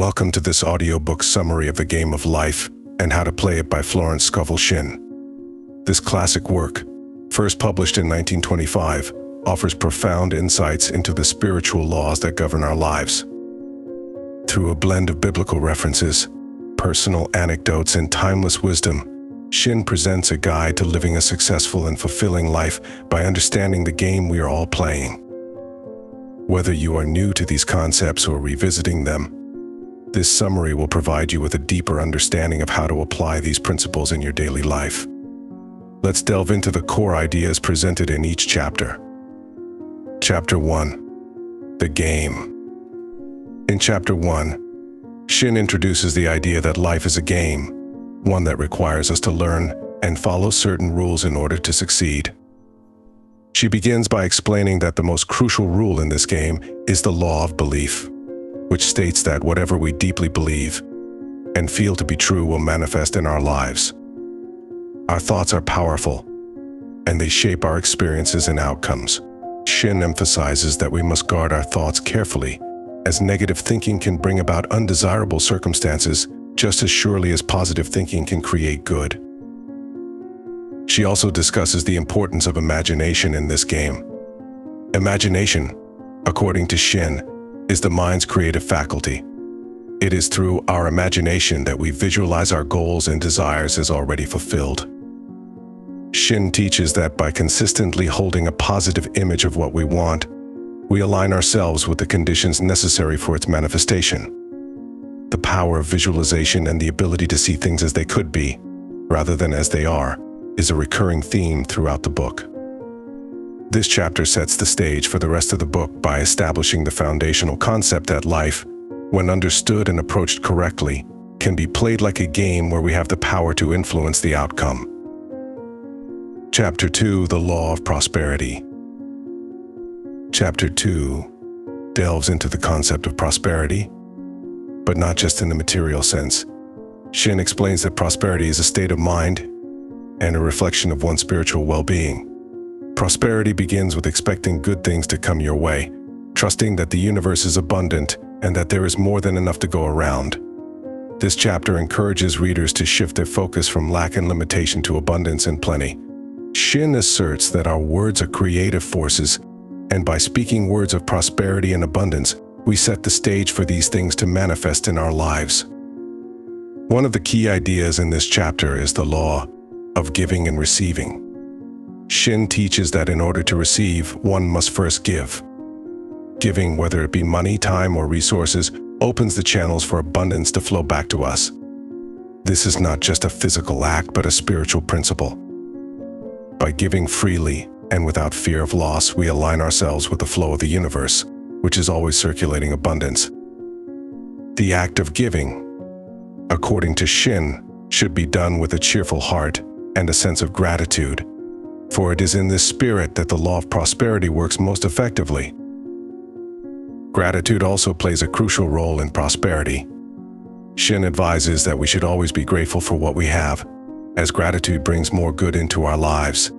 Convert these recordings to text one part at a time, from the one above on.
Welcome to this audiobook summary of The Game of Life and How to Play It by Florence Scovel Shinn. This classic work, first published in 1925, offers profound insights into the spiritual laws that govern our lives. Through a blend of biblical references, personal anecdotes, and timeless wisdom, Shinn presents a guide to living a successful and fulfilling life by understanding the game we are all playing. Whether you are new to these concepts or revisiting them, this summary will provide you with a deeper understanding of how to apply these principles in your daily life. Let's delve into the core ideas presented in each chapter. Chapter 1. The Game. In Chapter 1, Shinn introduces the idea that life is a game, one that requires us to learn and follow certain rules in order to succeed. She begins by explaining that the most crucial rule in this game is the law of belief, which states that whatever we deeply believe and feel to be true will manifest in our lives. Our thoughts are powerful, and they shape our experiences and outcomes. Shinn emphasizes that we must guard our thoughts carefully, as negative thinking can bring about undesirable circumstances just as surely as positive thinking can create good. She also discusses the importance of imagination in this game. Imagination, according to Shinn, is the mind's creative faculty. It is through our imagination that we visualize our goals and desires as already fulfilled. Shinn teaches that by consistently holding a positive image of what we want, we align ourselves with the conditions necessary for its manifestation. The power of visualization and the ability to see things as they could be, rather than as they are, is a recurring theme throughout the book. This chapter sets the stage for the rest of the book by establishing the foundational concept that life, when understood and approached correctly, can be played like a game where we have the power to influence the outcome. Chapter 2. The Law of Prosperity. Chapter 2 delves into the concept of prosperity, but not just in the material sense. Shinn explains that prosperity is a state of mind and a reflection of one's spiritual well-being. Prosperity begins with expecting good things to come your way, trusting that the universe is abundant and that there is more than enough to go around. This chapter encourages readers to shift their focus from lack and limitation to abundance and plenty. Shinn asserts that our words are creative forces, and by speaking words of prosperity and abundance, we set the stage for these things to manifest in our lives. One of the key ideas in this chapter is the law of giving and receiving. Shinn teaches that in order to receive, one must first give. Giving, whether it be money, time, or resources, opens the channels for abundance to flow back to us. This is not just a physical act, but a spiritual principle. By giving freely and without fear of loss, we align ourselves with the flow of the universe, which is always circulating abundance. The act of giving, according to Shinn, should be done with a cheerful heart and a sense of gratitude, for it is in this spirit that the law of prosperity works most effectively. Gratitude also plays a crucial role in prosperity. Shinn advises that we should always be grateful for what we have, as gratitude brings more good into our lives.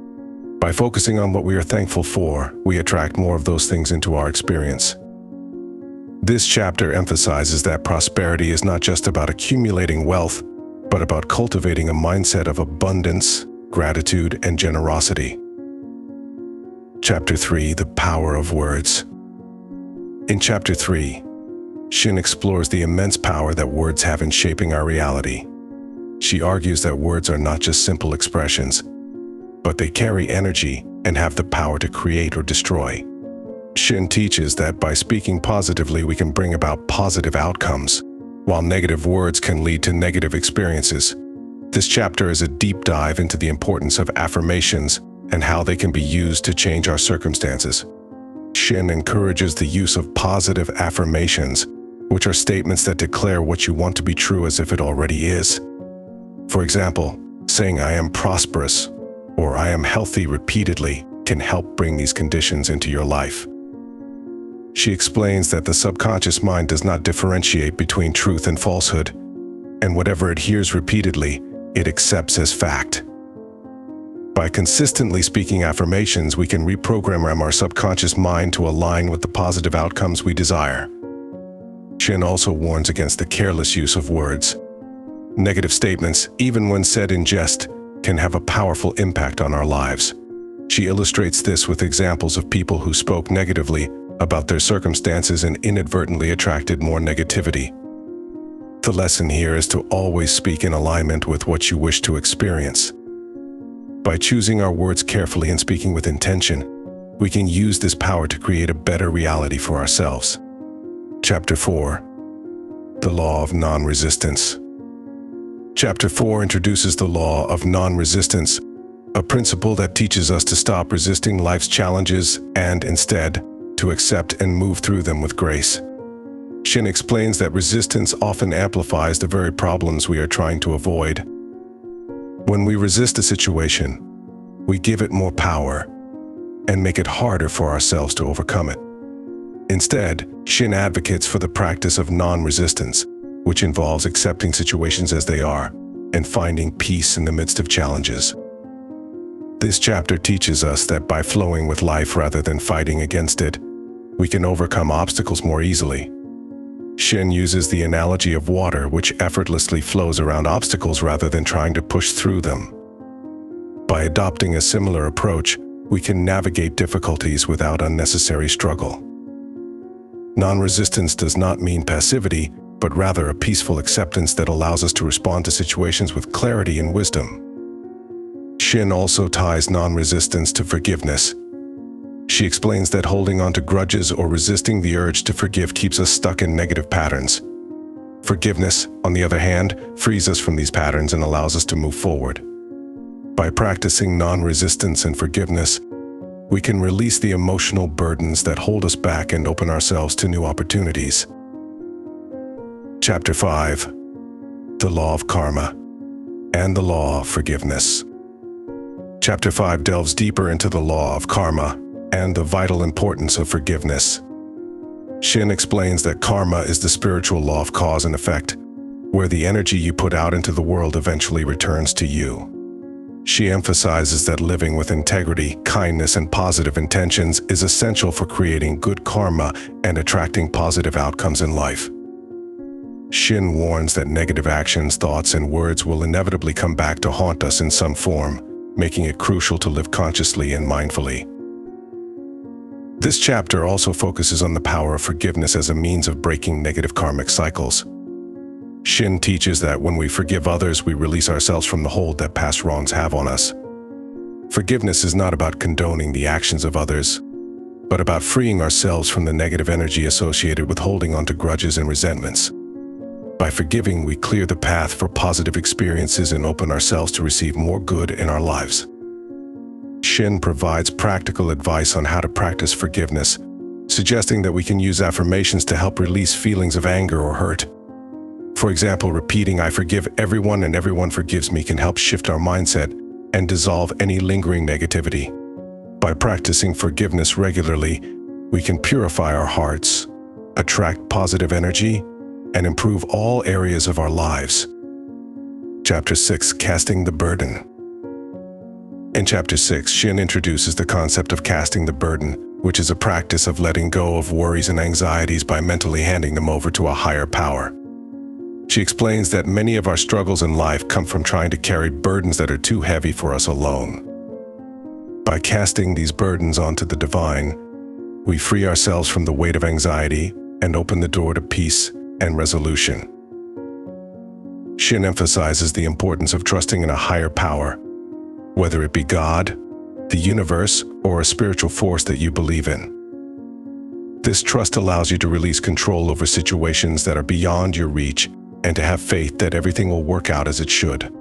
By focusing on what we are thankful for, we attract more of those things into our experience. This chapter emphasizes that prosperity is not just about accumulating wealth, but about cultivating a mindset of abundance, gratitude, and generosity. Chapter 3. The Power of Words. In Chapter 3, Shinn explores the immense power that words have in shaping our reality. She argues that words are not just simple expressions, but they carry energy and have the power to create or destroy. Shinn teaches that by speaking positively, we can bring about positive outcomes, while negative words can lead to negative experiences. This chapter is a deep dive into the importance of affirmations and how they can be used to change our circumstances. Shinn encourages the use of positive affirmations, which are statements that declare what you want to be true as if it already is. For example, saying "I am prosperous" or "I am healthy" repeatedly can help bring these conditions into your life. She explains that the subconscious mind does not differentiate between truth and falsehood, and whatever it hears repeatedly, it accepts as fact. By consistently speaking affirmations, we can reprogram our subconscious mind to align with the positive outcomes we desire. Shinn also warns against the careless use of words. Negative statements, even when said in jest, can have a powerful impact on our lives. She illustrates this with examples of people who spoke negatively about their circumstances and inadvertently attracted more negativity. The lesson here is to always speak in alignment with what you wish to experience. By choosing our words carefully and speaking with intention, we can use this power to create a better reality for ourselves. Chapter 4. The Law of Non-Resistance. Chapter 4 introduces the law of non-resistance, a principle that teaches us to stop resisting life's challenges and, instead, to accept and move through them with grace. Shinn explains that resistance often amplifies the very problems we are trying to avoid. When we resist a situation, we give it more power and make it harder for ourselves to overcome it. Instead, Shinn advocates for the practice of non-resistance, which involves accepting situations as they are and finding peace in the midst of challenges. This chapter teaches us that by flowing with life rather than fighting against it, we can overcome obstacles more easily. Shinn uses the analogy of water, which effortlessly flows around obstacles rather than trying to push through them. By adopting a similar approach, we can navigate difficulties without unnecessary struggle. Non-resistance does not mean passivity, but rather a peaceful acceptance that allows us to respond to situations with clarity and wisdom. Shinn also ties non-resistance to forgiveness. She explains that holding on to grudges or resisting the urge to forgive keeps us stuck in negative patterns. Forgiveness, on the other hand, frees us from these patterns and allows us to move forward. By practicing non-resistance and forgiveness, we can release the emotional burdens that hold us back and open ourselves to new opportunities. Chapter 5. The Law of Karma and the Law of Forgiveness. Chapter 5 delves deeper into the law of karma and the vital importance of forgiveness. Shinn explains that karma is the spiritual law of cause and effect, where the energy you put out into the world eventually returns to you. She emphasizes that living with integrity, kindness, and positive intentions is essential for creating good karma and attracting positive outcomes in life. Shinn warns that negative actions, thoughts, and words will inevitably come back to haunt us in some form, making it crucial to live consciously and mindfully. This chapter also focuses on the power of forgiveness as a means of breaking negative karmic cycles. Shinn teaches that when we forgive others, we release ourselves from the hold that past wrongs have on us. Forgiveness is not about condoning the actions of others, but about freeing ourselves from the negative energy associated with holding on to grudges and resentments. By forgiving, we clear the path for positive experiences and open ourselves to receive more good in our lives. Shinn provides practical advice on how to practice forgiveness, suggesting that we can use affirmations to help release feelings of anger or hurt. For example, repeating "I forgive everyone and everyone forgives me" can help shift our mindset and dissolve any lingering negativity. By practicing forgiveness regularly, we can purify our hearts, attract positive energy, and improve all areas of our lives. Chapter 6. Casting the Burden. In Chapter 6, Shinn introduces the concept of casting the burden, which is a practice of letting go of worries and anxieties by mentally handing them over to a higher power. She explains that many of our struggles in life come from trying to carry burdens that are too heavy for us alone. By casting these burdens onto the divine, we free ourselves from the weight of anxiety and open the door to peace and resolution. Shinn emphasizes the importance of trusting in a higher power, whether it be God, the universe, or a spiritual force that you believe in. This trust allows you to release control over situations that are beyond your reach and to have faith that everything will work out as it should.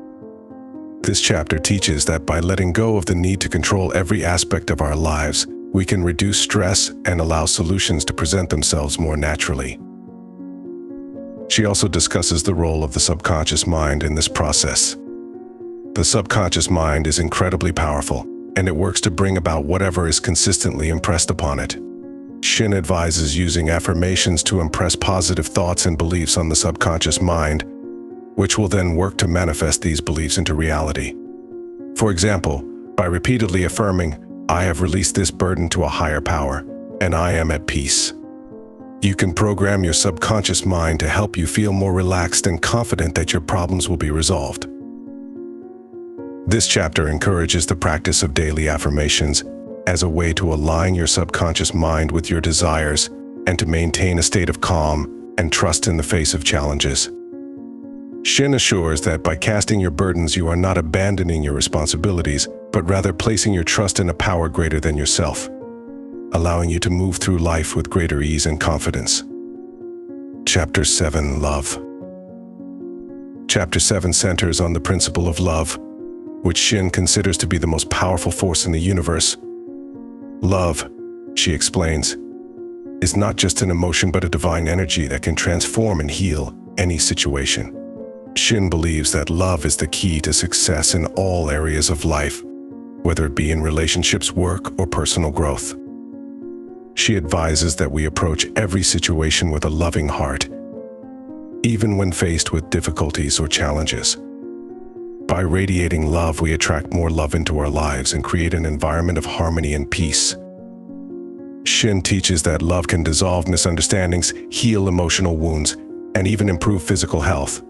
This chapter teaches that by letting go of the need to control every aspect of our lives, we can reduce stress and allow solutions to present themselves more naturally. She also discusses the role of the subconscious mind in this process. The subconscious mind is incredibly powerful, and it works to bring about whatever is consistently impressed upon it. Shinn advises using affirmations to impress positive thoughts and beliefs on the subconscious mind, which will then work to manifest these beliefs into reality. For example, by repeatedly affirming, "I have released this burden to a higher power, and I am at peace." You can program your subconscious mind to help you feel more relaxed and confident that your problems will be resolved. This chapter encourages the practice of daily affirmations as a way to align your subconscious mind with your desires and to maintain a state of calm and trust in the face of challenges. Shinn assures that by casting your burdens, you are not abandoning your responsibilities, but rather placing your trust in a power greater than yourself, allowing you to move through life with greater ease and confidence. Chapter 7, Love. Chapter 7 centers on the principle of love, which Shinn considers to be the most powerful force in the universe. Love, she explains, is not just an emotion but a divine energy that can transform and heal any situation. Shinn believes that love is the key to success in all areas of life, whether it be in relationships, work, or personal growth. She advises that we approach every situation with a loving heart, even when faced with difficulties or challenges. By radiating love, we attract more love into our lives and create an environment of harmony and peace. Shinn teaches that love can dissolve misunderstandings, heal emotional wounds, and even improve physical health.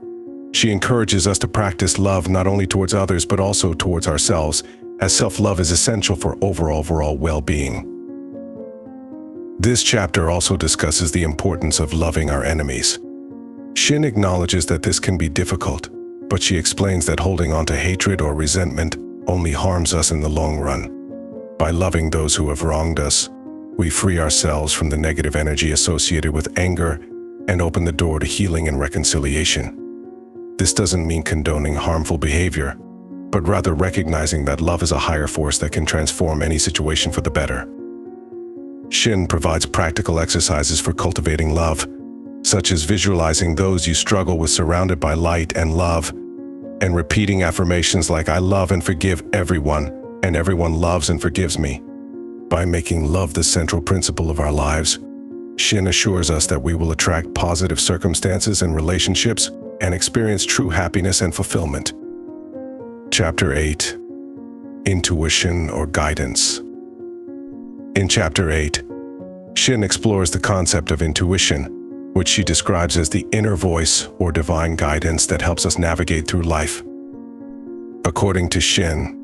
She encourages us to practice love not only towards others but also towards ourselves, as self-love is essential for overall well-being. This chapter also discusses the importance of loving our enemies. Shinn acknowledges that this can be difficult, but she explains that holding on to hatred or resentment only harms us in the long run. By loving those who have wronged us, we free ourselves from the negative energy associated with anger and open the door to healing and reconciliation. This doesn't mean condoning harmful behavior, but rather recognizing that love is a higher force that can transform any situation for the better. Shinn provides practical exercises for cultivating love, such as visualizing those you struggle with surrounded by light and love, and repeating affirmations like "I love and forgive everyone, and everyone loves and forgives me." By making love the central principle of our lives, Shinn assures us that we will attract positive circumstances and relationships and experience true happiness and fulfillment. Chapter 8. Intuition or Guidance. In Chapter 8, Shinn explores the concept of intuition, which she describes as the inner voice or divine guidance that helps us navigate through life. According to Shinn,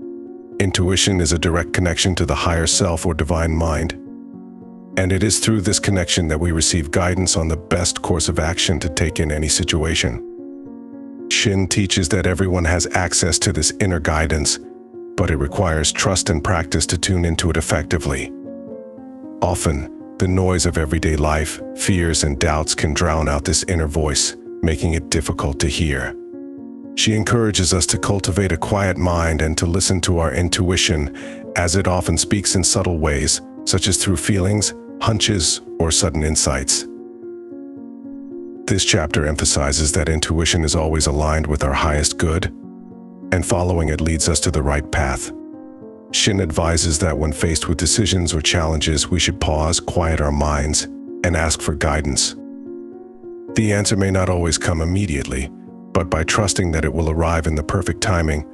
intuition is a direct connection to the higher self or divine mind, and it is through this connection that we receive guidance on the best course of action to take in any situation. Shinn teaches that everyone has access to this inner guidance, but it requires trust and practice to tune into it effectively. Often, the noise of everyday life, fears, and doubts can drown out this inner voice, making it difficult to hear. She encourages us to cultivate a quiet mind and to listen to our intuition, as it often speaks in subtle ways, such as through feelings, hunches, or sudden insights. This chapter emphasizes that intuition is always aligned with our highest good, and following it leads us to the right path. Shinn advises that when faced with decisions or challenges, we should pause, quiet our minds, and ask for guidance. The answer may not always come immediately, but by trusting that it will arrive in the perfect timing,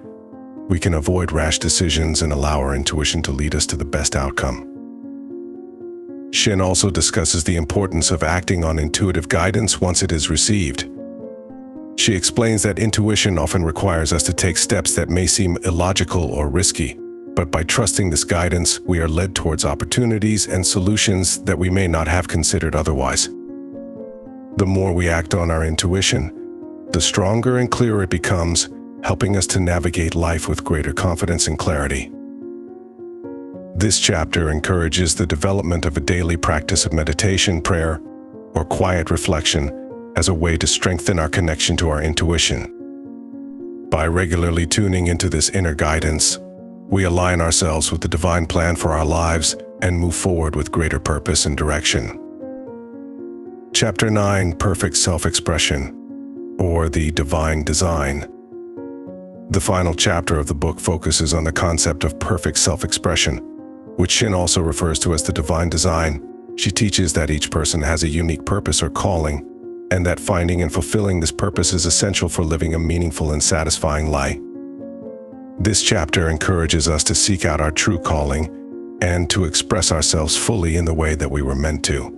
we can avoid rash decisions and allow our intuition to lead us to the best outcome. Shinn also discusses the importance of acting on intuitive guidance once it is received. She explains that intuition often requires us to take steps that may seem illogical or risky, but by trusting this guidance, we are led towards opportunities and solutions that we may not have considered otherwise. The more we act on our intuition, the stronger and clearer it becomes, helping us to navigate life with greater confidence and clarity. This chapter encourages the development of a daily practice of meditation, prayer, or quiet reflection as a way to strengthen our connection to our intuition. By regularly tuning into this inner guidance, we align ourselves with the divine plan for our lives and move forward with greater purpose and direction. Chapter 9, Perfect Self-Expression, or the Divine Design. The final chapter of the book focuses on the concept of perfect self-expression, which Shinn also refers to as the divine design. She teaches that each person has a unique purpose or calling, and that finding and fulfilling this purpose is essential for living a meaningful and satisfying life. This chapter encourages us to seek out our true calling and to express ourselves fully in the way that we were meant to.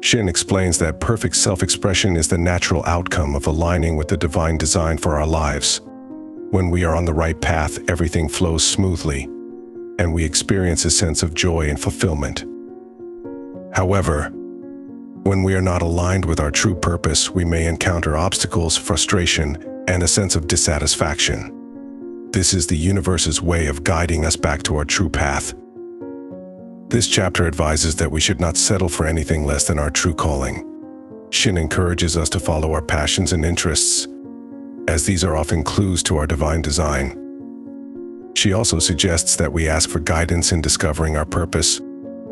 Shinn explains that perfect self-expression is the natural outcome of aligning with the divine design for our lives. When we are on the right path, everything flows smoothly, and we experience a sense of joy and fulfillment. However, when we are not aligned with our true purpose, we may encounter obstacles, frustration, and a sense of dissatisfaction. This is the universe's way of guiding us back to our true path. This chapter advises that we should not settle for anything less than our true calling. Shinn encourages us to follow our passions and interests, as these are often clues to our divine design. She also suggests that we ask for guidance in discovering our purpose,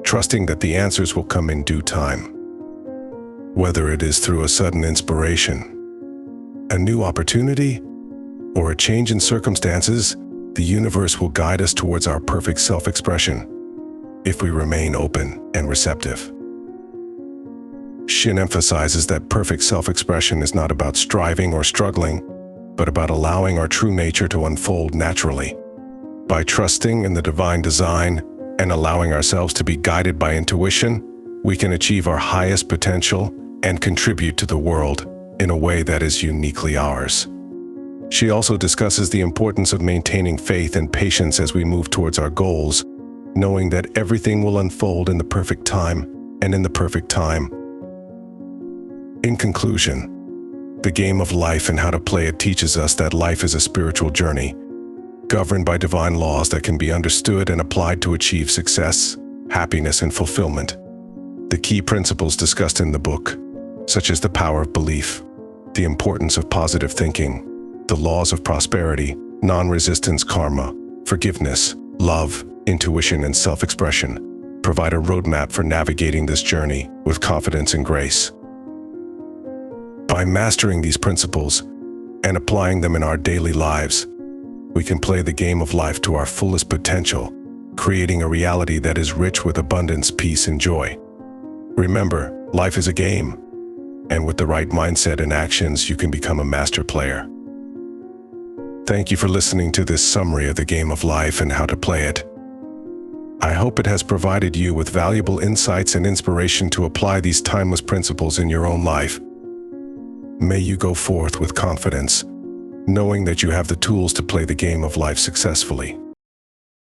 trusting that the answers will come in due time. Whether it is through a sudden inspiration, a new opportunity, or a change in circumstances, the universe will guide us towards our perfect self-expression if we remain open and receptive. Shinn emphasizes that perfect self-expression is not about striving or struggling, but about allowing our true nature to unfold naturally. By trusting in the divine design and allowing ourselves to be guided by intuition, we can achieve our highest potential and contribute to the world in a way that is uniquely ours. She also discusses the importance of maintaining faith and patience as we move towards our goals, knowing that everything will unfold in the perfect time and in the perfect time. In conclusion, the game of life and how to play it teaches us that life is a spiritual journey, governed by divine laws that can be understood and applied to achieve success, happiness, and fulfillment. The key principles discussed in the book, such as the power of belief, the importance of positive thinking, the laws of prosperity, non-resistance karma, forgiveness, love, intuition, and self-expression, provide a roadmap for navigating this journey with confidence and grace. By mastering these principles and applying them in our daily lives, we can play the game of life to our fullest potential, creating a reality that is rich with abundance, peace, and joy. Remember, life is a game, and with the right mindset and actions, you can become a master player. Thank you for listening to this summary of the game of life and how to play it. I hope it has provided you with valuable insights and inspiration to apply these timeless principles in your own life. May you go forth with confidence, knowing that you have the tools to play the game of life successfully.